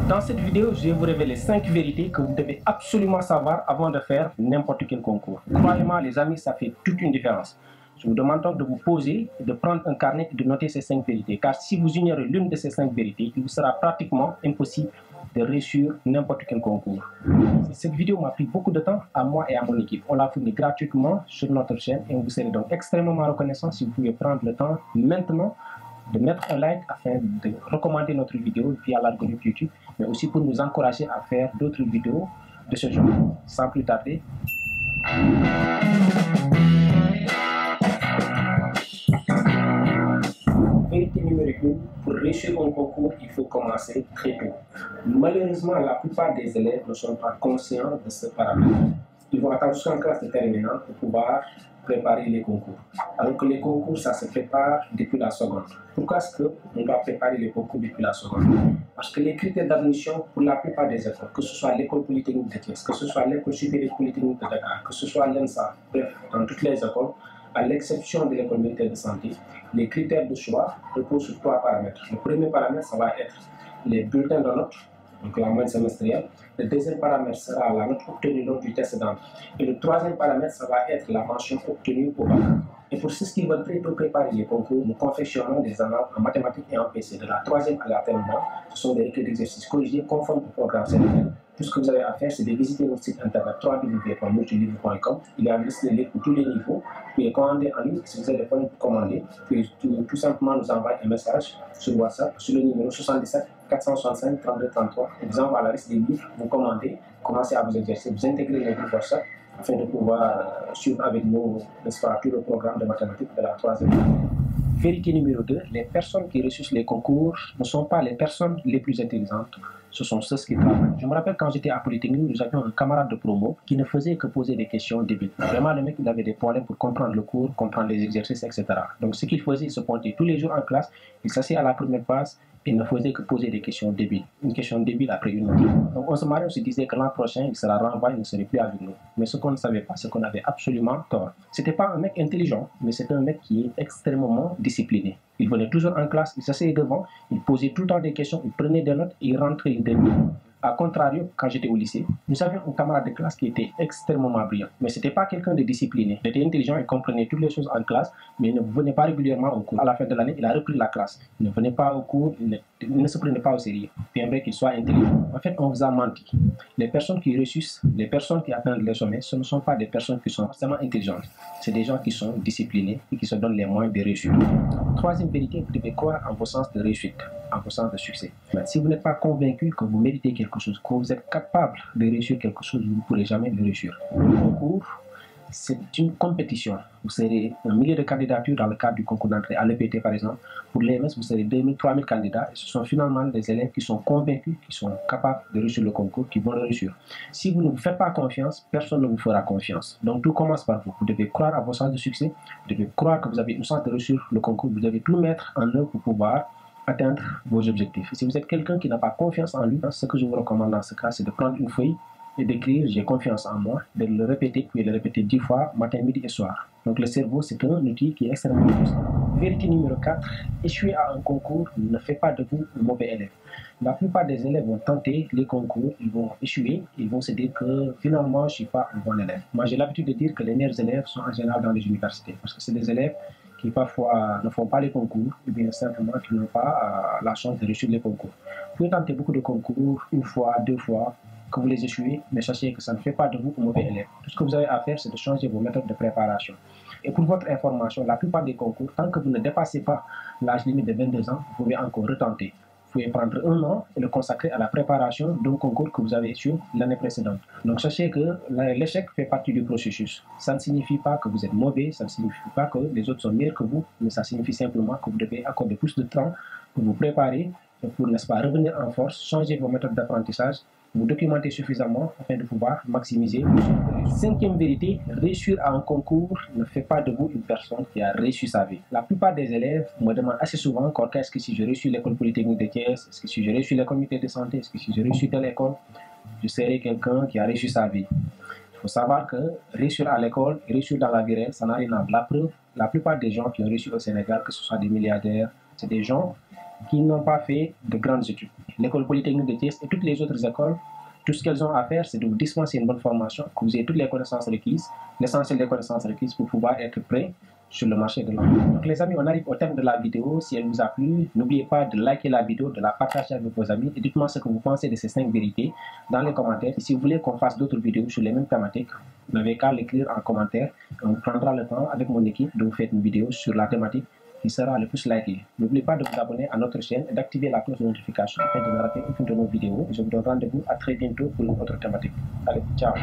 Dans cette vidéo, je vais vous révéler 5 vérités que vous devez absolument savoir avant de faire n'importe quel concours. Croyez-moi les amis, ça fait toute une différence. Je vous demande donc de vous poser, de prendre un carnet et de noter ces 5 vérités. Car si vous ignorez l'une de ces 5 vérités, il vous sera pratiquement impossible de réussir n'importe quel concours. Cette vidéo m'a pris beaucoup de temps à moi et à mon équipe. On l'a fournie gratuitement sur notre chaîne et on vous serait donc extrêmement reconnaissant si vous pouvez prendre le temps maintenant de mettre un like afin de recommander notre vidéo via l'algorithme YouTube, mais aussi pour nous encourager à faire d'autres vidéos de ce genre. Sans plus tarder, vérité numéro 1, pour réussir un concours, il faut commencer très tôt. Malheureusement, la plupart des élèves ne sont pas conscients de ce paramètre. Ils vont attendre jusqu'en classe de terminale pour pouvoir préparer les concours. Alors que les concours, ça se prépare depuis la seconde. Pourquoi est-ce qu'on doit préparer les concours depuis la seconde? Parce que les critères d'admission pour la plupart des écoles, que ce soit l'école polytechnique de Thiès, que ce soit l'école supérieure polytechnique de Dakar, que ce soit l'ENSA, bref, dans toutes les écoles, à l'exception de l'école militaire de santé, les critères de choix reposent sur 3 paramètres. Le premier paramètre, ça va être les bulletins de notes, donc la moyenne semestrielle. Le deuxième paramètre sera la note obtenue lors du test d'entrée. Et le troisième paramètre, ça va être la mention obtenue au bac. Et pour ceux qui veulent très tôt préparer les concours, nous confectionnons des annales en mathématiques et en PC. De la 3e à la terminale, ce sont des recueils d'exercices corrigés conformes au programme sénégalais. Tout ce que vous avez à faire, c'est de visiter notre site internet www.multilivre.com. Il y a une liste de livres pour tous les niveaux. Vous pouvez commander en ligne. Si vous avez des problèmes pour commander, vous pouvez tout simplement nous envoyer un message sur WhatsApp sur le numéro 77 465 32 33. On vous envoie la liste des livres, vous commandez, commencez à vous exercer, vous intégrez les groupes WhatsApp afin de pouvoir suivre avec nous, n'est-ce pas, tout le programme de mathématiques de la 3e. Vérité numéro 2, les personnes qui réussissent les concours ne sont pas les personnes les plus intelligentes, ce sont ceux qui travaillent. Je me rappelle quand j'étais à Polytechnique, nous avions un camarade de promo qui ne faisait que poser des questions débiles. Vraiment, le mec, il avait des problèmes pour comprendre le cours, comprendre les exercices, etc. Donc, ce qu'il faisait, il se pointait tous les jours en classe, il s'asseyait à la première place, il ne faisait que poser des questions débiles. Une question débile après une autre. Donc, on se mariait, on se disait que l'an prochain, il sera renvoyé, il ne serait plus avec nous. Mais ce qu'on ne savait pas, c'est qu'on avait absolument tort. C'était pas un mec intelligent, mais c'était un mec qui est extrêmement discipliné. Il venait toujours en classe, il s'asseyait devant, il posait tout le temps des questions, il prenait des notes, il rentrait, il donnait. A contrario, quand j'étais au lycée, nous avions un camarade de classe qui était extrêmement brillant. Mais ce n'était pas quelqu'un de discipliné. Il était intelligent, il comprenait toutes les choses en classe, mais il ne venait pas régulièrement au cours. À la fin de l'année, il a repris la classe. Il ne venait pas au cours, il ne se prenait pas au sérieux. Bien vrai qu'il soit intelligent. En fait, on vous a menti. Les personnes qui réussissent, les personnes qui atteignent les sommets, ce ne sont pas des personnes qui sont forcément intelligentes. C'est des gens qui sont disciplinés et qui se donnent les moyens de réussir. Troisième vérité, vous devez croire en vos sens de réussite, en vos sens de succès. Mais si vous n'êtes pas convaincu que vous méritez quelque chose, que vous êtes capable de réussir quelque chose, vous ne pourrez jamais le réussir. Le concours, c'est une compétition. Vous serez un millier de candidatures dans le cadre du concours d'entrée à l'EPT par exemple. Pour l'EMS, vous serez 2000, 3000 candidats et ce sont finalement des élèves qui sont convaincus, qui sont capables de réussir le concours, qui vont le réussir. Si vous ne vous faites pas confiance, personne ne vous fera confiance. Donc tout commence par vous. Vous devez croire à vos chances de succès, vous devez croire que vous avez une chance de réussir le concours, vous devez tout mettre en œuvre pour pouvoir atteindre vos objectifs. Si vous êtes quelqu'un qui n'a pas confiance en lui, ce que je vous recommande dans ce cas, c'est de prendre une feuille et d'écrire « j'ai confiance en moi », de le répéter, puis de le répéter 10 fois, matin, midi et soir. Donc le cerveau, c'est un outil qui est extrêmement puissant. Vérité numéro 4, échouer à un concours ne fait pas de vous un mauvais élève. La plupart des élèves vont tenter les concours, ils vont échouer, ils vont se dire que finalement, je ne suis pas un bon élève. Moi, j'ai l'habitude de dire que les meilleurs élèves sont en général dans les universités, parce que c'est des élèves qui parfois ne font pas les concours, ou bien simplement qui n'ont pas la chance de réussir les concours. Vous pouvez tenter beaucoup de concours, une fois, 2 fois, que vous les échouez, mais sachez que ça ne fait pas de vous un mauvais élève. Tout ce que vous avez à faire, c'est de changer vos méthodes de préparation. Et pour votre information, la plupart des concours, tant que vous ne dépassez pas l'âge limite de 22 ans, vous pouvez encore retenter. Vous pouvez prendre 1 an et le consacrer à la préparation d'un concours que vous avez échoué l'année précédente. Donc sachez que l'échec fait partie du processus. Ça ne signifie pas que vous êtes mauvais, ça ne signifie pas que les autres sont meilleurs que vous, mais ça signifie simplement que vous devez accorder plus de temps pour vous préparer, pour, n'est-ce pas, revenir en force, changer vos méthodes d'apprentissage, vous documenter suffisamment afin de pouvoir maximiser. 5e vérité, réussir à un concours ne fait pas de vous une personne qui a réussi sa vie. La plupart des élèves me demandent assez souvent encore est-ce que si je réussis l'école polytechnique de Thiès, est-ce que si je réussis l'école militaire de santé, est-ce que si je réussis telle école, je serai quelqu'un qui a réussi sa vie. Il faut savoir que réussir à l'école et réussir dans la vie réelle, ça n'a rien à voir. La preuve, la plupart des gens qui ont réussi au Sénégal, que ce soit des milliardaires, c'est des gens qui n'ont pas fait de grandes études. L'école polytechnique de Thiès et toutes les autres écoles, tout ce qu'elles ont à faire, c'est de vous dispenser une bonne formation, que vous ayez toutes les connaissances requises, l'essentiel des connaissances requises pour pouvoir être prêt sur le marché de l'emploi. Donc les amis, on arrive au terme de la vidéo. Si elle vous a plu, n'oubliez pas de liker la vidéo, de la partager avec vos amis et dites-moi ce que vous pensez de ces 5 vérités dans les commentaires. Et si vous voulez qu'on fasse d'autres vidéos sur les mêmes thématiques, vous n'avez qu'à l'écrire en commentaire. On prendra le temps avec mon équipe de vous faire une vidéo sur la thématique qui sera le plus likée. N'oubliez pas de vous abonner à notre chaîne et d'activer la cloche de notification afin de ne rater aucune de nos vidéos. Je vous donne rendez-vous à très bientôt pour une autre thématique. Allez, ciao!